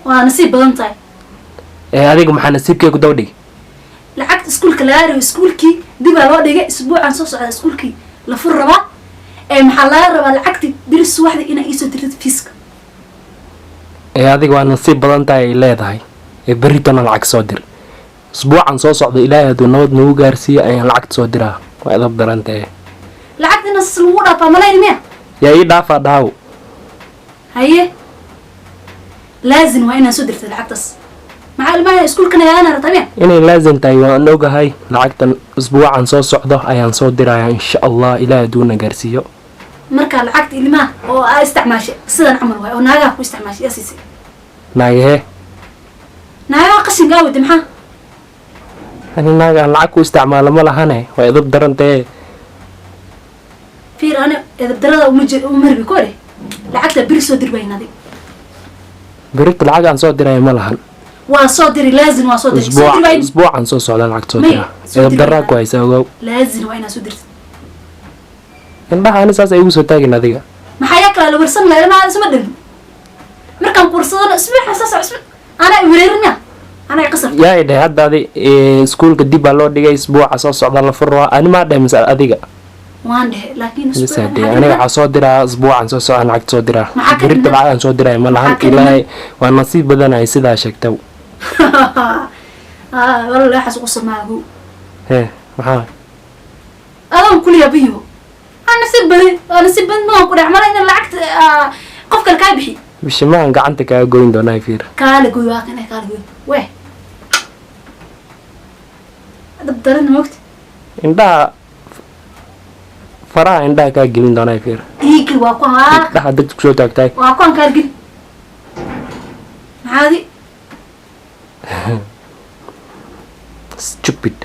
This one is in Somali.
وانا نسيب بدنتاي adiga maxaa nasiibkeygu daba dhig lacagta iskuulka laga rabay iskuulkii dib aa loo dhigay isbuucan soo socda iskuulkii la fur rabaa maxaa laga rabaa lacagti bir subaxdii inay iisoo dirtid fiiska adiga waa nasiib badan tahay ay leedahay berritona lacag soo dir isbuucan soo socda ilaahay hadduu nabad nagu gaarsiiyo ayaan lacagta soo diraa waa idab darantae lacagtina sas lagu dhaafaa malayn miya yaa ii dhaafaa dhaaw haye laazim waa inaan soo dirtid lacagtaas maxaa ilmaha iskuulkana yaana rabtaa miya inay laazim tahay waan ogahay lacagtan isbuucan soo socdo ayaan soo dirayaa insha allah ilaahay hadduu na gaarsiiyo marka lacagta ilmaha oo aa isticmaashay sidan camal waay oo naagaha ku isticmaashay yaa siisay naagahee naagaha qashinkaa wada maxaa ani naagaan lacag ku isticmaalo ma lahane waa idab darantae fiir ani edabdarada umarbi ko leh lacagta biri soo dir bayn adig berita lacag aan soo diraya ma lahan waa soo diri laazim waa soo diri soo dir bayn isbuucan soo socda lacag soo dira idab daraa ku haysa ogow laazim waa inaa soo dirtid indhaha ani saas ay igu soo taagin adiga maxaa yaa kala la warsan lahaa ilmaha isma dhigin markaan kursadana isbuuxa soo socda anaa wareerinaya anaa qasab yaa idhay hadda adi iskuulka dib baa loo dhigay isbuuca soo socda la furraa ani maa dhahay mise adiga waan dhehe laakiin aniga waxaa soo diraa isbuucan soo socda lacag soo diraa berita lacagaan soo diraya ma lahan ilaahay waa nasiib badanahay sidaa sheegtaw walahi waxaas ugu samaago maxaa adoon kuliya biyo nasiib badan maan ku dhacmala in lacagta qof kale kaa bixi bishimaan gacanta kaaga goyn doonaa fiir kaala goy waa kan kaala goy weh dab daran moogta indhaha faraha indhaha kaa gelin doonaa fiir iigil waa ku indhaha dad kusoo taagtaay waa kuan kaala geli maxaadi stupid